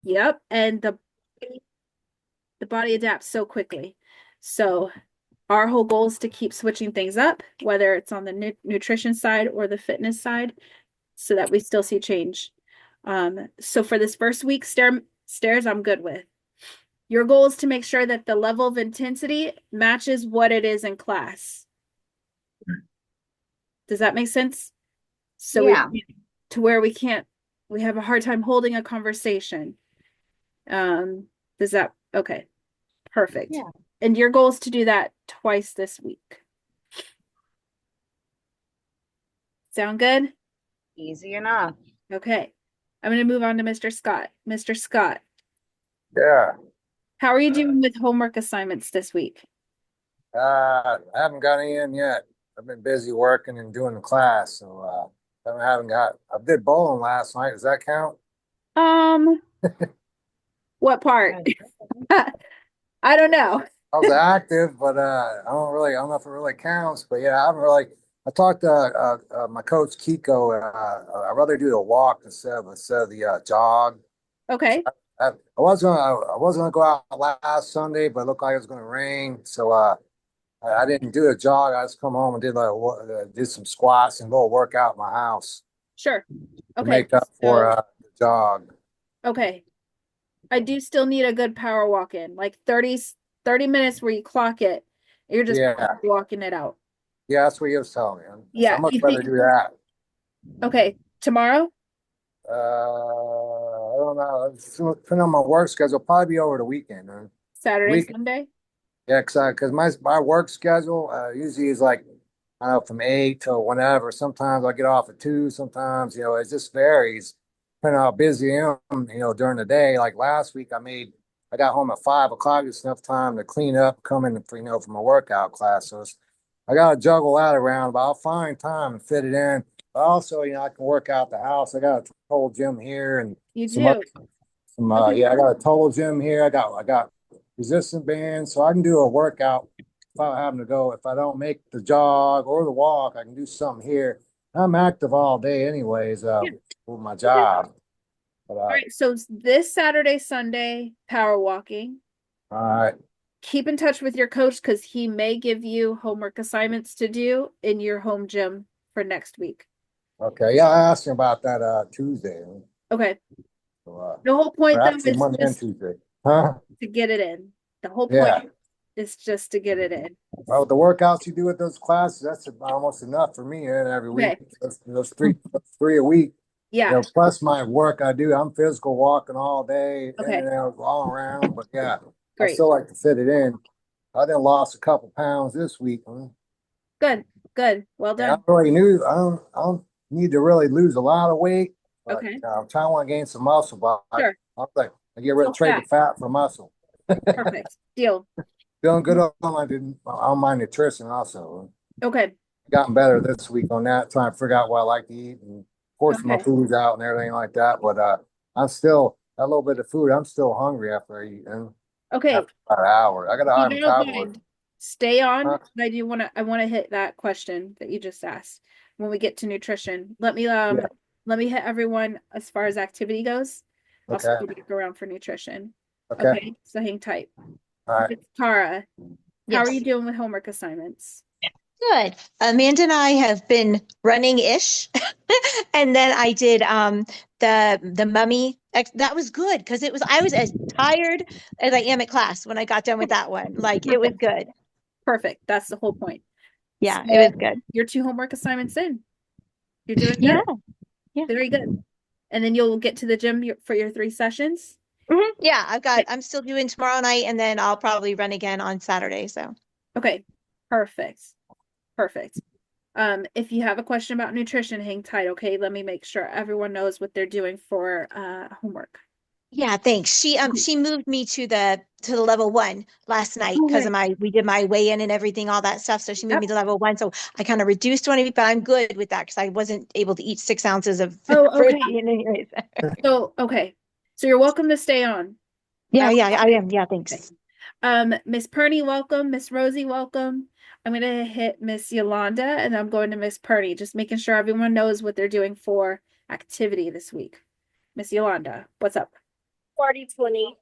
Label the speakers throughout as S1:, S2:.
S1: Yep. And the body adapts so quickly. So our whole goal is to keep switching things up, whether it's on the nutrition side or the fitness side, so that we still see change. So for this first week, stairs, I'm good with. Your goal is to make sure that the level of intensity matches what it is in class. Does that make sense? So
S2: Yeah.
S1: to where we have a hard time holding a conversation. Does that, okay, perfect.
S2: Yeah.
S1: And your goal is to do that twice this week. Sound good?
S2: Easy enough.
S1: Okay. I'm going to move on to Mr. Scott. Mr. Scott,
S3: Yeah.
S1: how are you doing with homework assignments this week?
S3: I haven't got in yet. I've been busy working and doing the class, so I haven't got. I did bowling last night. Does that count?
S1: Um, what part? I don't know.
S3: I was active, but I don't know if it really counts. But yeah, I haven't really. I talked to my coach Kiko. I'd rather do the walk instead of the jog. So
S1: Okay,
S3: I was gonna go out last Sunday, but it looked like it was gonna rain, so I didn't do a jog. I just come home and did some squats and a little workout in my house
S1: sure.
S3: to
S1: Okay,
S3: make up for
S1: so,
S3: the jog.
S1: okay. I do still need a good power walk in, like 30 minutes where you clock it. You're just
S3: Yeah,
S1: walking it out.
S3: yeah, that's what he was telling me. So
S1: Yeah,
S3: I'd much
S1: you
S3: rather
S1: think,
S3: do that.
S1: okay, tomorrow,
S3: I don't know. Depending on my work schedule, probably be over the weekend. Man.
S1: Saturday,
S3: Week,
S1: Sunday?
S3: yeah, cause my work schedule usually is like I don't know from 8 till whenever. Sometimes I get off at 2. Sometimes it just varies depending on how busy I am. During the day. Like last week, I got home at 5 o'clock. It's enough time to clean up, come in for my workout class. So I got to juggle that around, but I'll find time and fit it in. But also, I can work out the house. I got a total gym here and
S1: You
S3: some other
S1: do. Okay,
S3: yeah, I got a total gym here. I got resistant bands, so I can do a workout without having to go. If I don't make the jog or the walk, I can do something here. I'm active all day, anyways,
S1: yeah,
S3: with my
S1: okay.
S3: job. But
S1: All right, so this Saturday, Sunday, power walking.
S3: all right,
S1: Keep in touch with your coach because he may give you homework assignments to do in your home gym for next week.
S3: okay, yeah, I asked him about that Tuesday,
S1: Okay.
S3: so,
S1: The whole
S3: or
S1: point though
S3: actually
S1: is
S3: Monday and
S1: just
S3: Tuesday, huh?
S1: to get it in. The whole point
S3: Yeah.
S1: is just to get it in.
S3: Well, the workouts you do with those classes, that's almost enough for me, and every week.
S1: Okay.
S3: Those three a week.
S1: Yeah.
S3: Plus my work I do. I'm physical walking all day, in
S1: Okay.
S3: and out, all around. But yeah, I
S1: Great.
S3: still like to fit it in. I done lost a couple pounds this week.
S1: Good. Good. Well
S3: And I
S1: done.
S3: really knew I don't need to really lose a lot of weight, but
S1: Okay.
S3: I'm trying to want to gain some muscle. But
S1: Sure.
S3: I'm like, I get rid of
S1: So
S3: trade the
S1: fat.
S3: fat for muscle.
S1: Perfect. Deal.
S3: Feeling good on my nutrition also.
S1: Okay.
S3: Gotten better this week on that, trying to figure out what I like to eat and portion my
S1: Okay.
S3: foods out and everything like that. But I'm still a little bit of food. I'm still hungry after I eat, and
S1: Okay.
S3: after about an hour, I got a
S1: You
S3: high
S1: don't
S3: metabolism.
S1: mind. Stay on.
S3: Huh?
S1: I want to hit that question that you just asked when we get to nutrition.
S3: Yeah.
S1: Let me hit everyone as far as activity goes. I'll
S3: Okay.
S1: circle back around for nutrition.
S3: Okay.
S1: Okay, so hang tight.
S3: All right.
S1: It's Tara. How are you
S2: Yes.
S1: doing with homework assignments?
S2: Good. Amanda and I have been running-ish. And then I did the mummy. That was good because it was I was as tired as I am at class when I got done with that one. Like it was
S1: Perfect.
S2: good.
S1: Perfect. That's the whole point.
S2: Yeah, it was
S1: So
S2: good.
S1: your two homework assignments in. You're doing
S2: Yeah,
S1: good.
S2: yeah.
S1: Very good. And then you'll get to the gym for your 3 sessions.
S2: Yeah,
S1: Okay.
S2: I'm still doing tomorrow night and then I'll probably run again on Saturday. So
S1: Okay. Perfect. Perfect. If you have a question about nutrition, hang tight, okay? Let me make sure everyone knows what they're doing for homework.
S2: yeah, thanks. She moved me to the level one last night because of
S1: Okay.
S2: my we did my weigh in and everything, all that stuff. So she moved me
S1: Yep.
S2: to level one. So I kind of reduced one of it, but I'm good with that because I wasn't able to eat 6 ounces of
S1: Oh, okay.
S2: protein anyways.
S1: So, okay. So you're welcome to stay on.
S2: Yeah,
S1: Um,
S2: yeah, I am. Yeah,
S1: okay.
S2: thanks.
S1: Miss Perney, welcome. Miss Rosie, welcome. I'm gonna hit Miss Yolanda and I'm going to Miss Perney, just making sure everyone knows what they're doing for activity this week. Miss Yolanda, what's up?
S4: 40-20,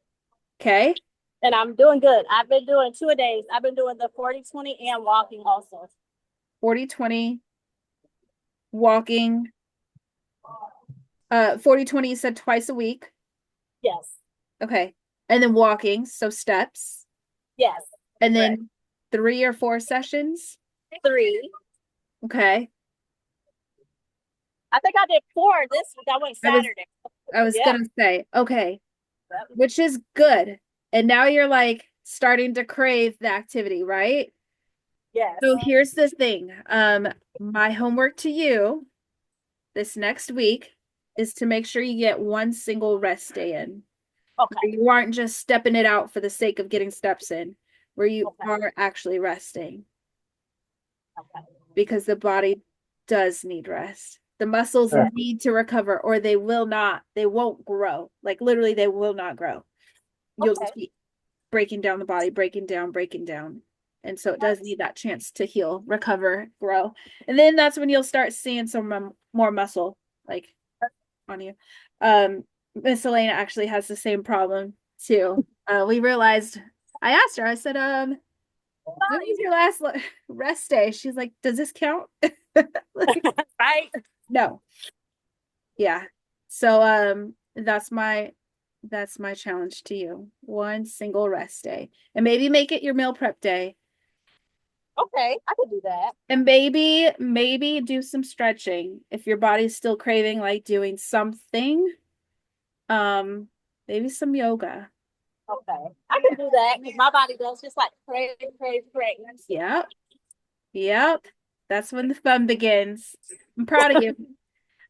S1: Okay.
S4: and I'm doing good. I've been doing 2 days. I've been doing the 40-20 and walking also.
S1: 40-20 walking. 40-20 you said twice a week.
S4: Yes.
S1: Okay. And then walking, so steps.
S4: Yes.
S1: And then
S4: Correct.
S1: 3 or 4 sessions.
S4: 3.
S1: Okay.
S4: I think I did 4 this week. I went
S1: I was
S4: Saturday.
S1: I was
S4: Yeah.
S1: gonna say, okay,
S4: Yep.
S1: which is good. And now you're like starting to crave the activity, right?
S4: Yes.
S1: So here's the thing. My homework to you this next week is to make sure you get one single rest day in.
S4: Okay.
S1: Where you aren't just stepping it out for the sake of getting steps in, where you
S4: Okay.
S1: are actually resting
S4: Okay.
S1: because the body does need rest. The muscles
S3: Yeah.
S1: need to recover or they won't grow. Like literally, they will not grow. You'll
S4: Okay.
S1: just be breaking down the body, breaking down. And so it does need that chance to heal, recover, grow. And then that's when you'll start seeing some more muscle like on you. Miss Elena actually has the same problem too. We realized I asked her, I said, when was your last rest day? She's like, does this count? Like,
S4: Right.
S1: no. Yeah. So that's my challenge to you. One single rest day. And maybe make it your meal prep day.
S4: Okay. I could do that.
S1: And maybe do some stretching if your body's still craving like doing something. Maybe some yoga.
S4: Okay. I can do that because my body does just like crave.
S1: Yep. Yep. That's when the fun begins. I'm proud of you.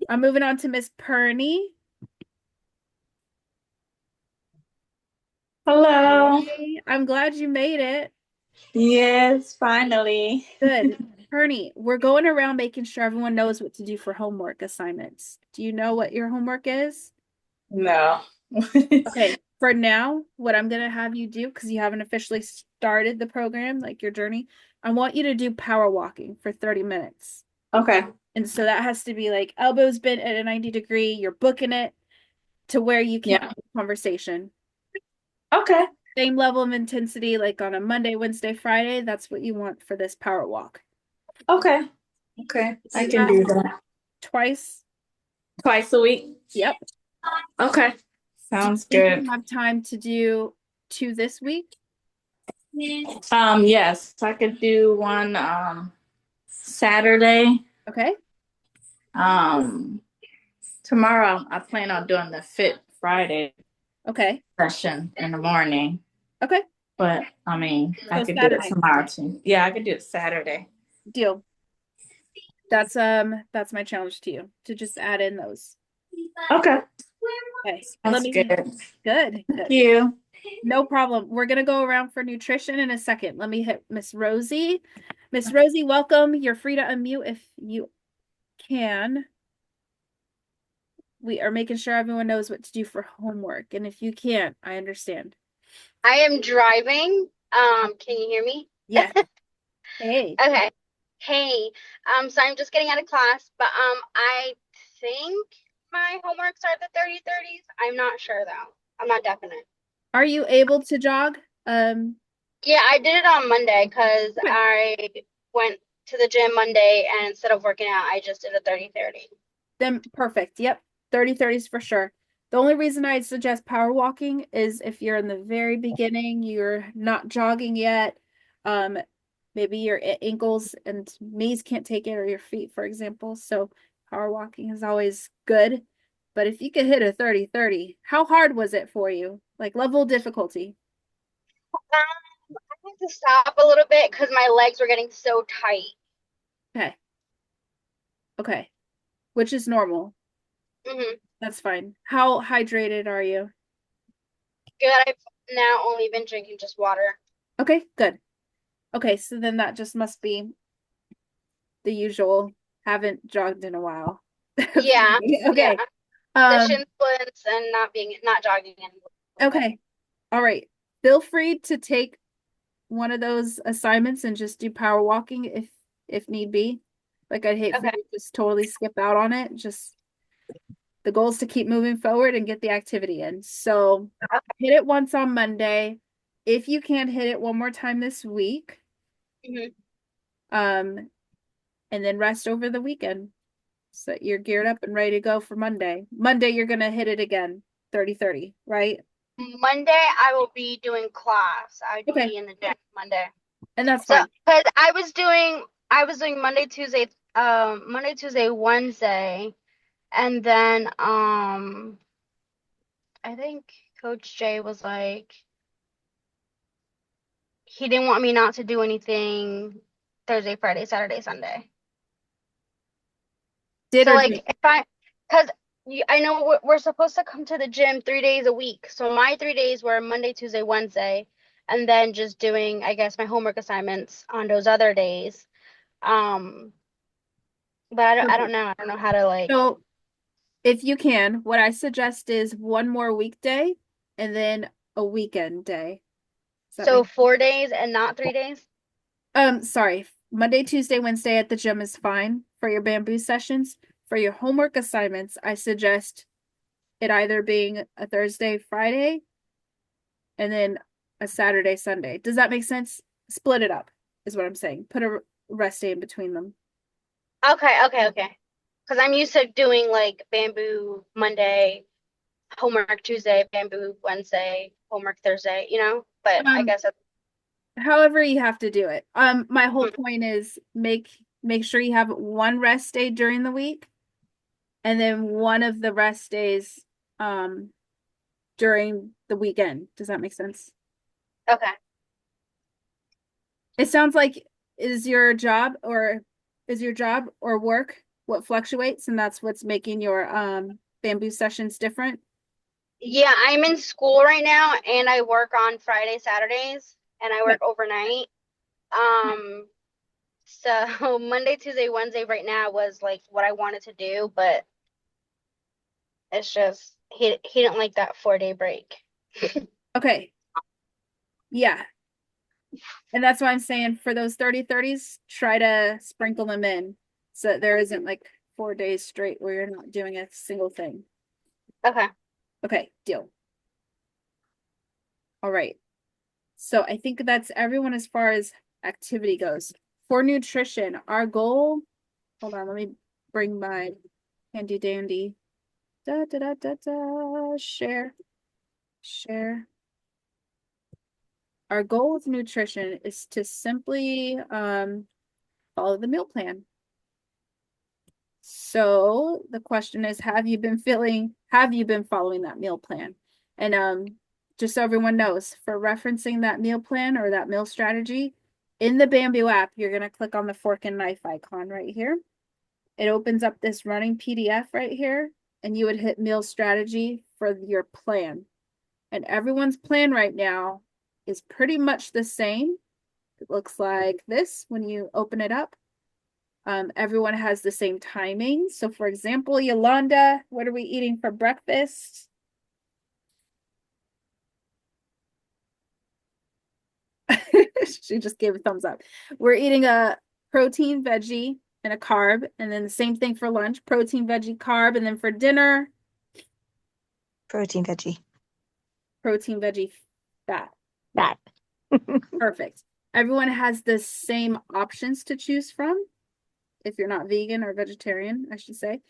S1: I'm moving on to Miss Perny.
S5: Hello.
S1: Hey, I'm glad you made it.
S5: Yes, finally.
S1: Good. Perny, we're going around making sure everyone knows what to do for homework assignments. Do you know what your homework is?
S5: No.
S1: Okay, for now, what I'm gonna have you do, because you haven't officially started the program, like your journey, I want you to do power walking for 30 minutes.
S5: Okay.
S1: And so that has to be like elbows bent at a 90-degree, you're booking it to where you can't
S5: Yeah.
S1: have a conversation.
S5: Okay.
S1: Same level of intensity, like on a Monday, Wednesday, Friday. That's what you want for this power walk.
S5: Okay. Okay. I
S1: Do
S5: can
S1: that
S5: do that.
S1: twice.
S5: Twice a week.
S1: Yep.
S5: Okay.
S1: Do
S5: Sounds
S1: you think
S5: good.
S1: you have time to do 2 this week?
S5: Yes, I could do one Saturday.
S1: Okay.
S5: Tomorrow I plan on doing the Fit Friday
S1: Okay.
S5: session in the morning.
S1: Okay.
S5: But I mean, I
S1: So
S5: could do it
S1: Saturday.
S5: tomorrow too. Yeah, I could do it Saturday.
S1: Deal. That's my challenge to you, to just add in those.
S5: Okay.
S1: Okay.
S5: Sounds good.
S1: Good.
S5: Thank you.
S1: No problem. We're gonna go around for nutrition in a second. Let me hit Miss Rosie. Miss Rosie, welcome. You're free to unmute if you can. We are making sure everyone knows what to do for homework. And if you can't, I understand.
S6: I am driving. Can you hear me?
S1: Yes. Hey.
S6: Okay. Hey, so I'm just getting out of class, but I think my homeworks are the 30/30s. I'm not sure though. I'm not definite.
S1: Are you able to jog?
S6: Yeah, I did it on Monday because
S1: Okay.
S6: I went to the gym Monday and instead of working out, I just did a 30/30.
S1: Then perfect. Yep. 30/30s for sure. The only reason I'd suggest power walking is if you're in the very beginning, you're not jogging yet. Maybe your ankles and knees can't take it, or your feet, for example. So power walking is always good. But if you could hit a 30/30, how hard was it for you? Like level of difficulty?
S6: I had to stop a little bit because my legs were getting so tight.
S1: Okay. Okay. Which is normal.
S6: hmm
S1: That's fine. How hydrated are you?
S6: Good. I've now only been drinking just water.
S1: Okay, good. Okay, so then that just must be the usual. Haven't jogged in a while.
S6: Yeah.
S1: Okay.
S6: Yeah. The
S1: Um,
S6: shin splints and not jogging anymore.
S1: okay. All right. Feel free to take one of those assignments and just do power walking if need be. Like I'd hate for
S6: Okay.
S1: you to just totally skip out on it. Just The goal is to keep moving forward and get the activity in. So hit it once on Monday. If you can't hit it one more time this week,
S6: Mhm.
S1: and then rest over the weekend. So that you're geared up and ready to go for Monday. Monday, you're gonna hit it again, 30-30, right?
S6: Monday, I will be doing class. I would
S1: Okay.
S6: be in the gym Monday.
S1: And that's
S6: So,
S1: fine.
S6: because I was doing Monday, Tuesday, Wednesday, and then I think Coach Jay was like, he didn't want me not to do anything Thursday, Friday, Saturday, Sunday.
S1: Did
S6: So
S1: or
S6: like
S1: didn't?
S6: because I know we're supposed to come to the gym 3 days a week. So my 3 days were Monday, Tuesday, Wednesday, and then just doing, I guess, my homework assignments on those other days. Um, but I don't know. I don't know how to like.
S1: So if you can, what I suggest is one more weekday and then a weekend day. Does that
S6: So
S1: make
S6: 4 days and not 3 days?
S1: sorry. Monday, Tuesday, Wednesday at the gym is fine for your bamboo sessions. For your homework assignments, I suggest it either being a Thursday, Friday, and then a Saturday, Sunday. Does that make sense? Split it up, is what I'm saying. Put a rest day in between them.
S6: Okay. Because I'm used to doing like bamboo Monday, homework Tuesday, bamboo Wednesday, homework Thursday, But I
S1: Um,
S6: guess that's,
S1: However you have to do it. My whole
S6: Mhm.
S1: point is make sure you have one rest day during the week, and then one of the rest days during the weekend. Does that make sense?
S6: Okay.
S1: It sounds like is your job or work what fluctuates, and that's what's making your bamboo sessions different.
S6: Yeah, I'm in school right now and I work on Friday, Saturdays, and I
S1: Okay.
S6: work overnight. Um, so Monday, Tuesday, Wednesday right now was like what I wanted to do, but it's just he didn't like that 4 day break.
S1: Okay. Yeah. And that's why I'm saying for those 30-30s, try to sprinkle them in so that there isn't like 4 days straight where you're not doing a single thing.
S6: Okay.
S1: Okay, deal. All right. So I think that's everyone as far as activity goes. For nutrition, our goal, hold on, let me bring my handy dandy. Share. Share. Our goal with nutrition is to simply follow the meal plan. So the question is, have you been following that meal plan? And just so everyone knows, for referencing that meal plan or that meal strategy, in the Bamboo app, you're going to click on the fork and knife icon right here. It opens up this running PDF right here, and you would hit meal strategy for your plan. And everyone's plan right now is pretty much the same. It looks like this when you open it up. Everyone has the same timing. So for example, Yolanda, what are we eating for breakfast? She just gave a thumbs up. We're eating a protein, veggie, and a carb. And then the same thing for lunch, protein, veggie, carb. And then for dinner,
S2: Protein veggie.
S1: protein, veggie, fat.
S2: That.
S1: Perfect. Everyone has the same options to choose from. If you're not vegan or vegetarian, I should say.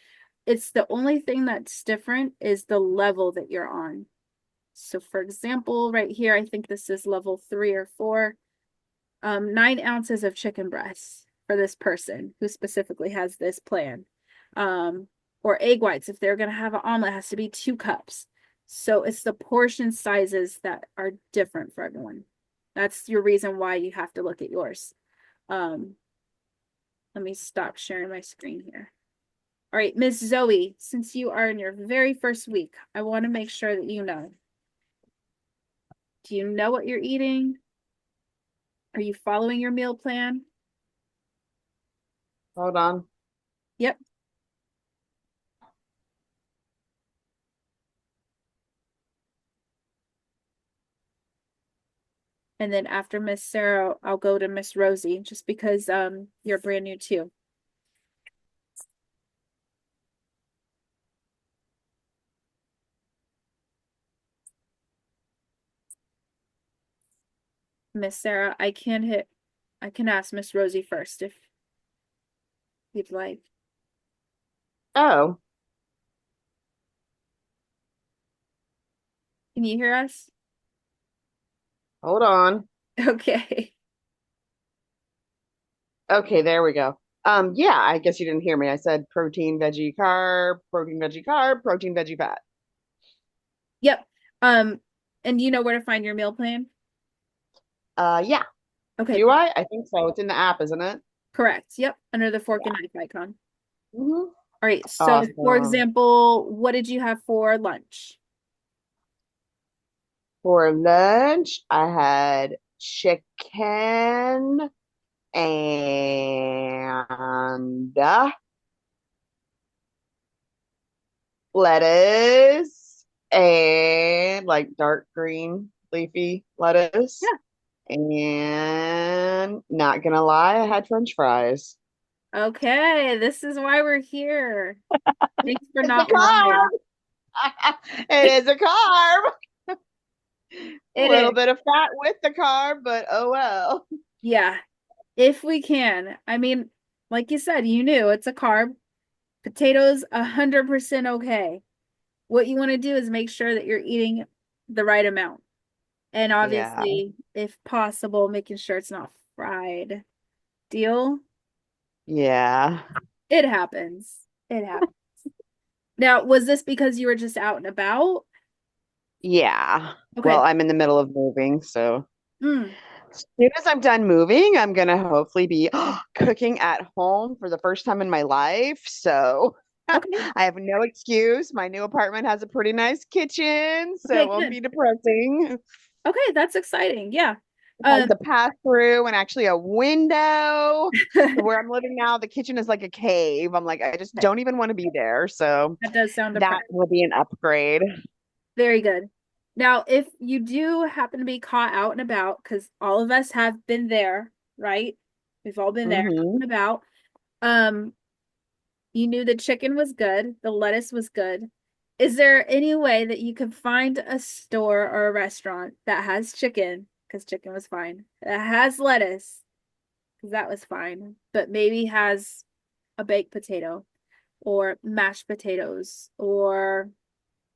S1: It's the only thing that's different is the level that you're on. So for example, right here, I think this is level 3 or 4, 9 ounces of chicken breasts for this person who specifically has this plan. Or egg whites, if they're going to have an omelet, it has to be 2 cups. So it's the portion sizes that are different for everyone. That's your reason why you have to look at yours. Let me stop sharing my screen here. All right, Miss Zoe, since you are in your very first week, I want to make sure that you know. Do you know what you're eating? Are you following your meal plan?
S7: Hold on.
S1: Yep. And then after Miss Sarah, I'll go to Miss Rosie, just because you're brand new too. Miss Sarah, I can ask Miss Rosie first if you'd like.
S7: Oh,
S1: Can you hear us?
S7: hold on.
S1: Okay.
S7: Okay, there we go. Yeah, I guess you didn't hear me. I said protein, veggie, carb, protein, veggie, carb, protein, veggie, fat.
S1: Yep. And you know where to find your meal plan?
S7: Yeah.
S1: Okay,
S7: Do I? I think so. It's in the app, isn't it?
S1: correct. Yep, under the fork
S7: Yeah.
S1: and knife icon.
S7: Hmm.
S1: All right, so for
S7: Awesome.
S1: example, what did you have for lunch?
S7: For lunch, I had chicken and lettuce and like dark green leafy lettuce.
S1: Yeah.
S7: And not gonna lie, I had French fries.
S1: Okay, this is why we're here. Thanks for
S7: It's a
S1: not
S7: carb.
S1: lying.
S7: It is a carb. A
S1: It
S7: little
S1: is.
S7: bit of fat with the carb, but oh well.
S1: Yeah, if we can. I mean, like you said, you knew it's a carb. Potatoes, 100% okay. What you want to do is make sure that you're eating the right amount. And
S7: Yeah.
S1: obviously, if possible, making sure it's not fried. Deal?
S7: Yeah.
S1: It happens. It happens. Now, was this because you were just out and about?
S7: Yeah.
S1: Okay.
S7: Well, I'm in the middle of moving, so
S1: Mm,
S7: as soon as I'm done moving, I'm gonna hopefully be cooking at home for the first time in my life. So
S1: okay.
S7: I have no excuse. My new apartment has a pretty nice kitchen, so
S1: Okay,
S7: it won't
S1: good.
S7: be depressing.
S1: Okay, that's exciting. Yeah.
S7: It has the pass through and actually a window. Where I'm living now, the kitchen is like a cave. I'm like, I just
S1: Okay,
S7: don't even want to be there. So
S1: that does sound
S7: that
S1: depressing.
S7: will be an upgrade.
S1: Very good. Now, if you do happen to be caught out and about, because all of us have been there, right? We've all been there out
S7: Hmm.
S1: and about. Um, you knew the chicken was good, the lettuce was good. Is there any way that you could find a store or a restaurant that has chicken, because chicken was fine, that has lettuce, because that was fine, but maybe has a baked potato or mashed potatoes or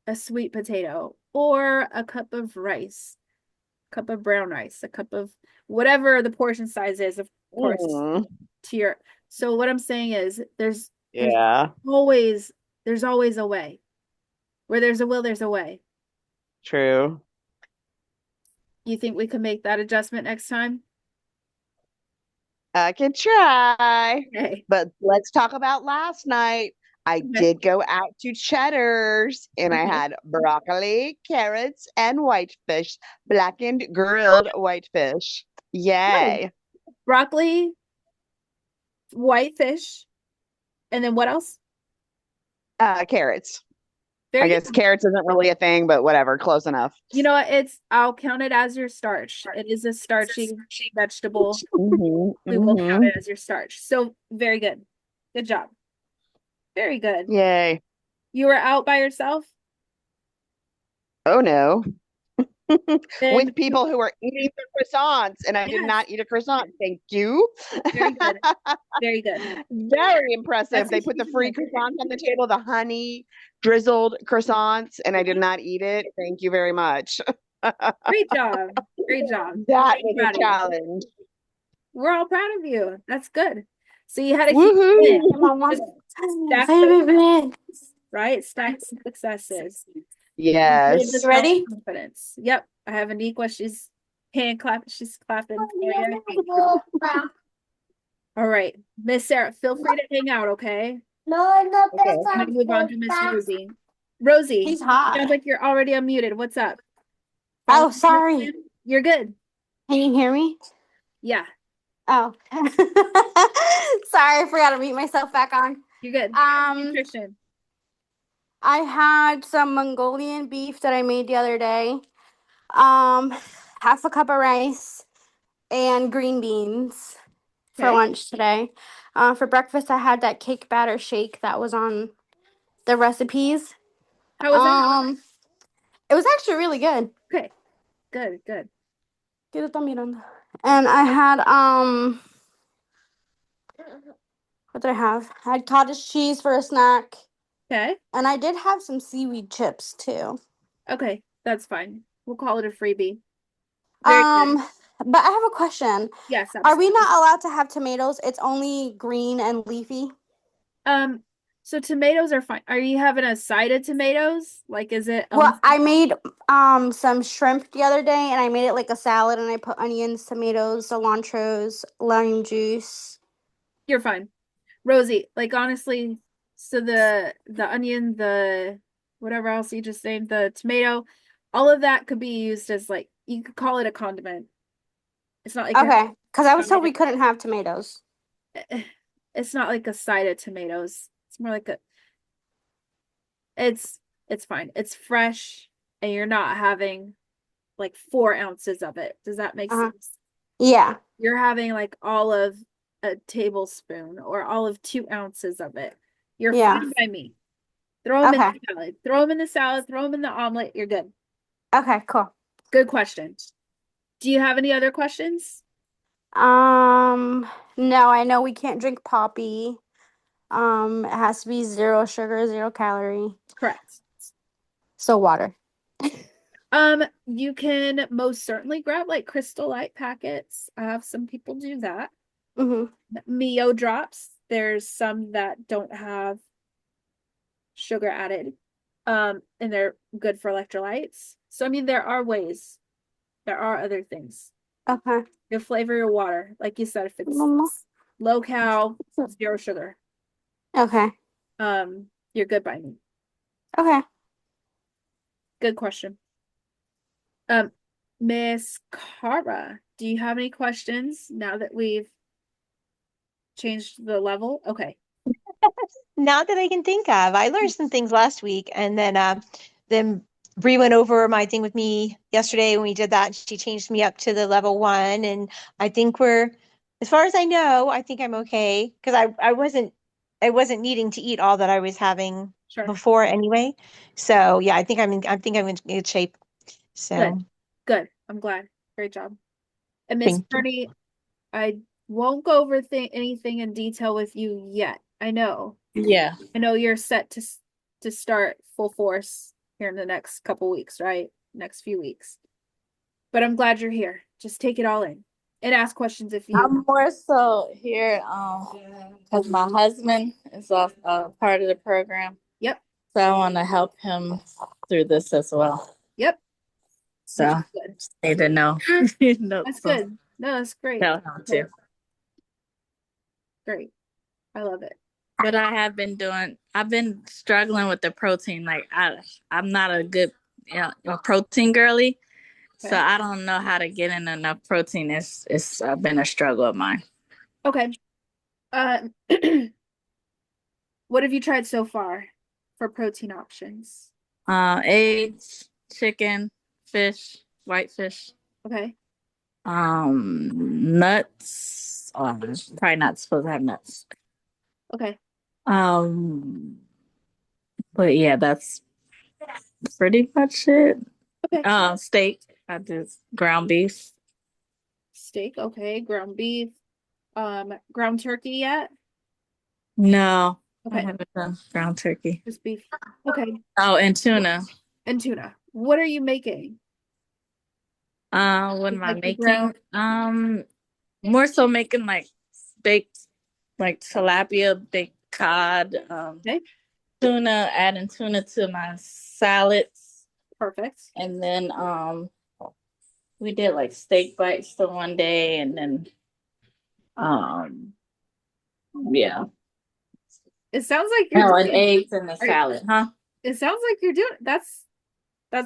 S1: a sweet potato or a cup of rice, cup of brown rice, a cup of whatever the portion size is, of course,
S7: Mm.
S1: to your. So what I'm saying is there's
S7: Yeah,
S1: always there's always a way. Where there's a will, there's a way.
S7: true.
S1: You think we could make that adjustment next time?
S7: I can try.
S1: Okay.
S7: But let's talk about last night. I
S1: Okay.
S7: did go out to Cheddar's and I
S1: Okay.
S7: had broccoli, carrots, and whitefish, blackened grilled whitefish.
S1: Nice.
S7: Yay.
S1: Broccoli, white fish, and then what else?
S7: Carrots. I
S1: Very
S7: guess
S1: good.
S7: carrots isn't really a thing, but whatever, close enough.
S1: You know what? I'll count it as your starch. It is a starchy vegetable.
S7: Hmm.
S1: We will count
S7: Hmm.
S1: it as your starch. So very good. Good job. Very good.
S7: Yay.
S1: You were out by yourself?
S7: Oh no.
S1: Then
S7: With people who are eating the croissants, and I did
S1: yes,
S7: not eat a croissant. Thank you.
S1: very good. Very good.
S7: Very impressive.
S1: That's a
S7: They put the
S1: huge
S7: free
S1: win.
S7: croissants on the table, the honey drizzled croissants, and I did not eat it. Thank you very much.
S1: Great job. Great job.
S7: That
S1: Very
S7: was
S1: proud
S7: a
S1: of you.
S7: challenge.
S1: We're all proud of you. That's good. So you had a huge win.
S7: Woohoo.
S1: Just stack those, right? Stack some successes. Build the
S7: Yes.
S1: self-confidence. Yep. I have Aniqua. She's hand clapping. She's clapping. All right. Miss Sarah, feel free to hang out, okay?
S7: Okay.
S1: I'm gonna move on to Miss Rosie. Rosie,
S8: He's hot.
S1: sounds like you're already unmuted. What's up?
S8: Oh,
S1: Following your
S8: sorry.
S1: plan? You're good.
S8: Can you hear me?
S1: Yeah,
S8: Oh. Sorry, I forgot to mute myself back on.
S1: you're good. Nutrition.
S8: I had some Mongolian beef that I made the other day. Half a cup of rice and green beans for
S1: Okay.
S8: lunch today. For breakfast, I had that cake batter shake that was on the recipes.
S1: How was that?
S8: It was actually really good.
S1: Okay. Good, good.
S8: Quédate mirando. And I had what did I have? I had cottage cheese for a snack.
S1: Okay.
S8: And I did have some seaweed chips too.
S1: Okay, that's fine. We'll call it a freebie. Very good.
S8: But I have a question.
S1: Yes,
S8: Are we
S1: absolutely.
S8: not allowed to have tomatoes? It's only green and leafy.
S1: So tomatoes are fine. Are you having a side of tomatoes? Like, is it
S8: Well, I made some shrimp the other day and I made it like a salad and I put onions, tomatoes, cilantros, lime juice.
S1: You're fine. Rosie, like honestly, so the onion, the whatever else you just named, the tomato, all of that could be used as like you could call it a condiment. It's not like
S8: Okay, because I was told
S1: side
S8: we couldn't have tomatoes.
S1: it's not like a side of tomatoes. It's more like a it's fine. It's fresh and you're not having like 4 ounces of it. Does that make
S8: Uh-huh.
S1: sense?
S8: Yeah.
S1: You're having like all of a tablespoon or all of 2 ounces of it. You're
S8: Yeah.
S1: fine by me. Throw them in
S8: Okay.
S1: the salad. Throw them in the salad. Throw them in the omelet. You're good.
S8: Okay, cool.
S1: Good question. Do you have any other questions?
S8: No, I know we can't drink poppy. It has to be 0 sugar, 0 calorie.
S1: Correct.
S8: So water.
S1: You can most certainly grab like Crystal Light packets. I have some people do that.
S8: Mm-hmm.
S1: Mio drops. There's some that don't have sugar added. And they're good for electrolytes. So I mean there are ways. There are other things.
S8: Okay.
S1: You flavor your water. Like you said, if it's
S8: Mama.
S1: low cal, 0 sugar.
S8: Okay.
S1: You're good by me.
S8: Okay.
S1: Good question. Miss Cara, do you have any questions now that we've changed the level? Okay.
S2: Not that I can think of. I learned some things last week, and then Bree went over my thing with me yesterday when we did that. She changed me up to the level 1, and I think as far as I know, I think I'm okay because I wasn't needing to eat all that I was having
S1: Sure.
S2: before anyway. So yeah, I think I'm in good shape. So
S1: Good. Good. I'm glad. Great job. And Miss
S2: thank you.
S1: Bernie, I won't go over anything in detail with you yet. I know
S5: Yeah.
S1: you're set to start full force here in the next couple weeks, right? Next few weeks. But I'm glad you're here. Just take it all in and ask questions if you.
S5: I'm more so here because my husband is also part of the program.
S1: Yep.
S5: So I want to help him through this as well.
S1: Yep.
S5: So
S1: Good.
S5: need to know.
S1: That's good. No, that's great.
S5: Tell him too.
S1: Great. I love it.
S5: But I've been struggling with the protein. Like I'm not a good a protein girly. So
S1: Okay.
S5: I don't know how to get in enough protein. It's been a struggle of mine.
S1: Okay. What have you tried so far for protein options?
S5: Eggs, chicken, fish, white fish,
S1: Okay.
S5: nuts. Oh, I'm probably not supposed to have nuts.
S1: Okay.
S5: But yeah, that's pretty much it.
S1: Okay.
S5: Steak. I did ground beef.
S1: Steak. Okay. Ground beef. Ground turkey yet?
S5: No, I
S1: Okay.
S5: haven't done ground turkey.
S1: Just beef. Okay.
S5: Oh, and tuna.
S1: And tuna. What are you making?
S5: What am I
S1: Like the
S5: making?
S1: ground.
S5: More so making like baked, like tilapia, baked cod,
S1: Okay.
S5: tuna, adding tuna to my salads.
S1: Perfect.
S5: And then we did like steak bites for one day and then yeah.
S1: It sounds like you're
S5: Oh, and
S1: doing.
S5: eggs in the salad, huh?
S1: It sounds like you're doing. That's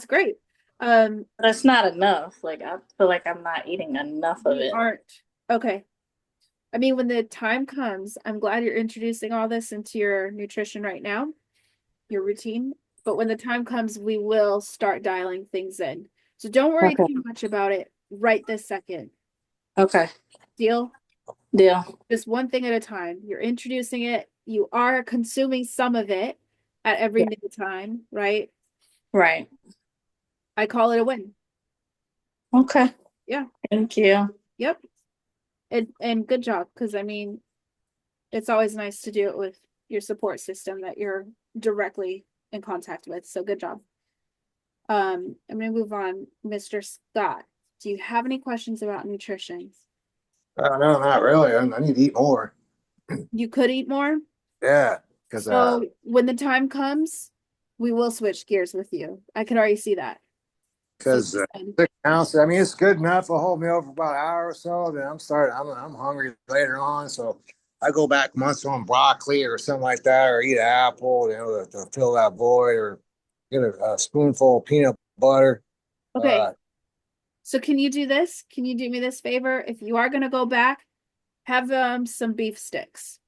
S1: great.
S5: That's not enough. Like I feel like I'm not eating enough of
S1: You
S5: it.
S1: aren't. Okay. I mean, when the time comes, I'm glad you're introducing all this into your nutrition right now, your routine. But when the time comes, we will start dialing things in. So don't worry
S5: Okay.
S1: too much about it right this second.
S5: Okay.
S1: Deal?
S5: Deal.
S1: Just one thing at a time. You're introducing it. You are consuming some of it at every
S5: Yeah.
S1: meal time, right?
S5: Right.
S1: I call it a win.
S5: Okay.
S1: Yeah.
S5: Thank you.
S1: Yep. And good job, because I mean, it's always nice to do it with your support system that you're directly in contact with. So good job. I'm gonna move on. Mr. Scott, do you have any questions about nutrition?
S3: No, not really. I need to eat more.
S1: You could eat more.
S3: Yeah, because
S1: So when the time comes, we will switch gears with you. I can already see that. So
S3: because 6 ounces. I mean, it's good enough to hold me over about an hour or so. Then I'm hungry later on, so I go back once on broccoli or something like that, or eat an apple, to fill that void, or get a spoonful of peanut butter.
S1: okay.
S3: Uh,
S1: So can you do this? Can you do me this favor? If you are gonna go back, have some beef sticks.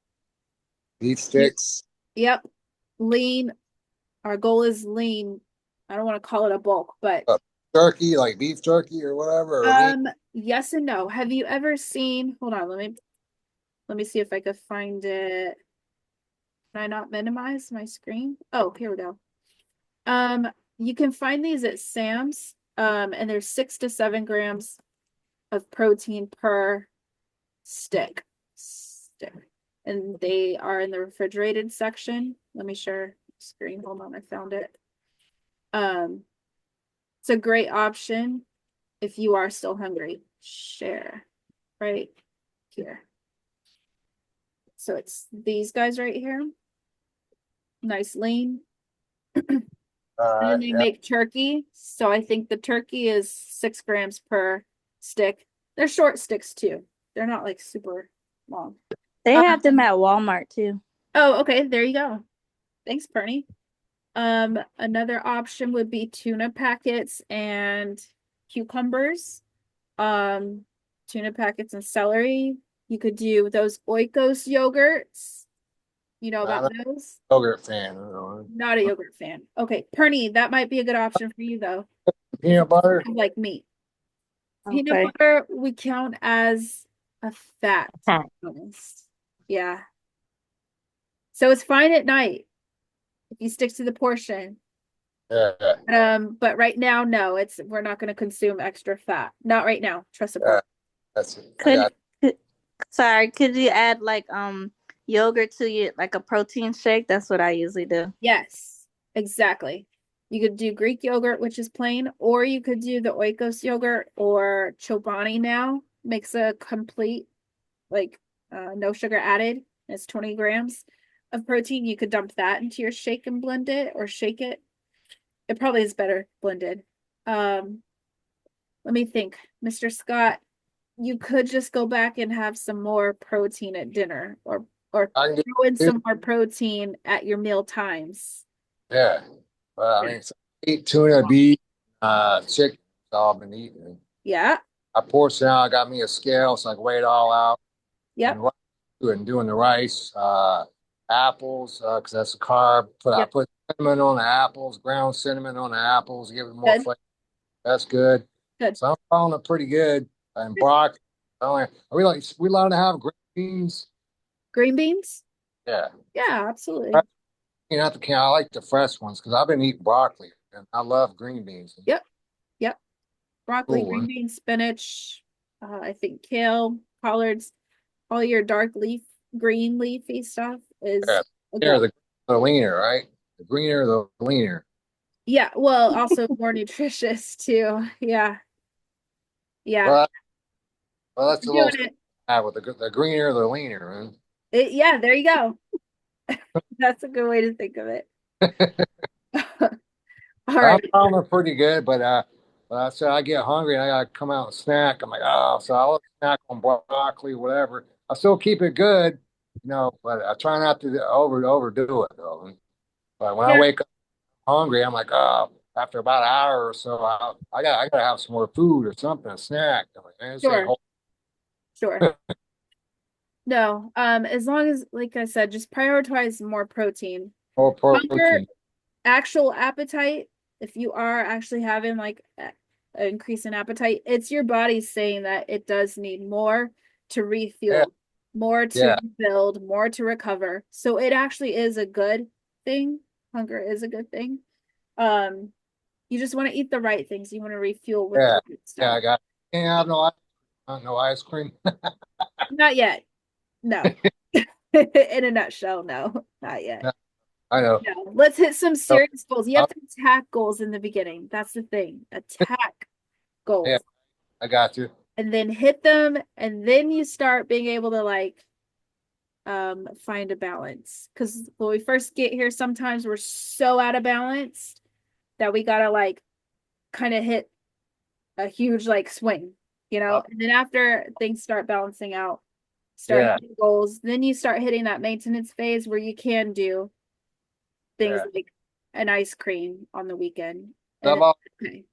S3: beef sticks.
S1: Yep. Lean. Our goal is lean. I don't want to call it a bulk, but
S3: Turkey, like beef jerky or whatever. Or lean.
S1: yes and no. Have you ever seen, hold on, let me see if I could find it. Can I not minimize my screen? Oh, here we go. You can find these at Sam's. And there's 6 to 7 grams of protein per stick. And they are in the refrigerated section. Let me share screen. Hold on, I found it. It's a great option if you are still hungry. Share right here. So it's these guys right here. Nice lean. And then they
S3: Yeah.
S1: make turkey. So I think the turkey is 6 grams per stick. They're short sticks too. They're not like super long.
S5: They have them at Walmart too.
S1: Oh, okay. There you go. Thanks, Pernie. Another option would be tuna packets and cucumbers. Tuna packets and celery. You could do those Oikos yogurts. You know about those?
S3: Yogurt fan. I don't know.
S1: Not a yogurt fan. Okay, Pernie, that might be a good option for you though.
S3: Peanut butter.
S1: Like meat.
S5: Okay.
S1: Peanut butter we count as a fat.
S2: Fat.
S1: Yeah. So it's fine at night if you stick to the portion.
S3: Yeah.
S1: But right now, no, we're not going to consume extra fat. Not right now. Trust the portion.
S3: That's it.
S5: Could you add like yogurt to your like a protein shake? That's what I usually do.
S1: Yes, exactly. You could do Greek yogurt, which is plain, or you could do the Oikos yogurt or Chobani now. Makes a complete, like, no sugar added. It's 20 grams of protein. You could dump that into your shake and blend it or shake it. It probably is better blended. Let me think. Mr. Scott, you could just go back and have some more protein at dinner or
S3: I can do
S1: throw in some more protein at your meal times.
S3: Yeah. Well, I mean, so I eat tuna, beef, chicken. That's all I've been eating.
S1: Yeah.
S3: I portion out. I got me a scale so I can weigh it all out.
S1: Yep.
S3: And doing the rice, apples, because that's a carb. I put cinnamon on the apples, ground cinnamon on the apples, give it more
S1: Good.
S3: flavor. That's good.
S1: Good.
S3: So I'm following it pretty good. And broccoli. Are we allowed to have green beans?
S1: Green beans?
S3: Yeah.
S1: Yeah, absolutely.
S3: You have to count. I like the fresh ones because I've been eating broccoli and I love green beans.
S1: Yep. Broccoli,
S3: Cool,
S1: green
S3: huh?
S1: beans, spinach, I think kale, collards, all your dark green leafy stuff is
S3: Yeah.
S1: a
S3: They're
S1: goal.
S3: the leaner, right? The greener, the leaner.
S1: Yeah, well, also more nutritious too. Yeah.
S3: Well, that's a
S1: Doing
S3: little
S1: it.
S3: with the greener, the leaner. Man.
S1: Yeah, there you go. That's a good way to think of it. All right.
S3: I'm found it pretty good, but I said I get hungry and I gotta come out and snack. I'm like, oh, so I'll snack on broccoli, whatever. I still keep it good, but I try not to overdo it though. But when I wake up hungry, I'm like, oh, after about an hour or so, I gotta have some more food or something, a snack. I'm like, man, this ain't
S1: Sure. No, as long as, like I said, just prioritize more protein.
S3: more
S1: Hunger,
S3: protein.
S1: actual appetite, if you are actually having like an increase in appetite, it's your body saying that it does need more to refuel, more to rebuild, more to recover. So it actually is a good thing. Hunger is a good thing. You just want to eat the right things. You want to refuel with the good stuff.
S3: I can't have no No ice cream.
S1: Not yet. No. In a nutshell, no, not yet.
S3: No, I know.
S1: No. Let's hit some
S3: Oh,
S1: serious goals. You
S3: oh,
S1: have to attack goals in the beginning. That's the thing. Attack goals.
S3: yeah, I got you.
S1: And then hit them, and then you start being able to like find a balance. Because when we first get here, sometimes we're so out of balance that we gotta like kind of hit a huge like swing, you know. And then after things start balancing out, start
S3: Yeah,
S1: hitting goals, then you start hitting that maintenance phase where you can do things
S3: yeah.
S1: like an ice cream on the weekend.
S3: So
S1: And
S3: I've, al-
S1: okay.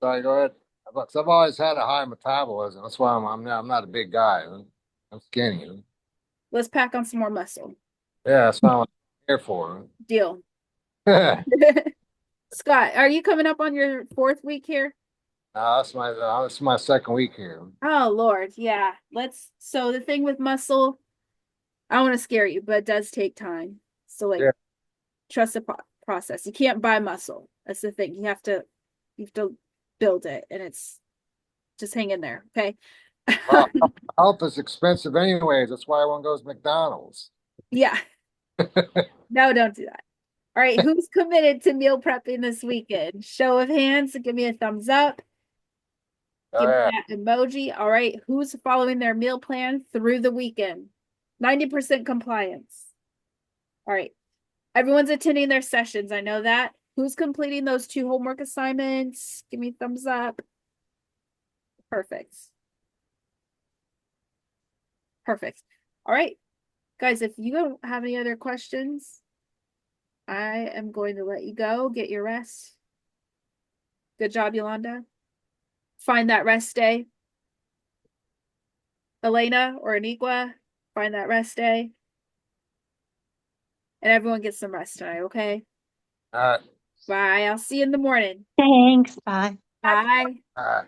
S3: sorry, go ahead. I've always had a high metabolism. That's why I'm not a big guy. I'm skinny.
S1: Let's pack on some more muscle.
S3: Yeah, that's what I'm here for.
S1: Deal.
S3: No,
S1: Scott, are you coming up on your 4th week here?
S3: that's my second week here.
S1: Oh Lord, yeah. So the thing with muscle, I don't want to scare you, but it does take time. So like
S3: Yeah.
S1: trust the process. You can't buy muscle. That's the thing. You have to build it, and it's just hang in there, okay?
S3: Well, health is expensive anyways. That's why everyone goes to McDonald's.
S1: Yeah. No, don't do that. All right, who's committed to meal prepping this weekend? Show of hands, give me a thumbs up.
S3: Oh,
S1: Give me
S3: yeah.
S1: that emoji. All right, who's following their meal plan through the weekend? 90% compliance. All right, everyone's attending their sessions. I know that. Who's completing those 2 homework assignments? Give me a thumbs up. Perfect. Perfect. All right, guys, if you don't have any other questions, I am going to let you go. Get your rest. Good job, Yolanda. Find that rest day. Elena or Aniqua, find that rest day. And everyone gets some rest tonight, okay?
S3: All right.
S1: Bye. I'll see you in the morning.
S2: Thanks. Bye.
S1: Bye.
S3: All right.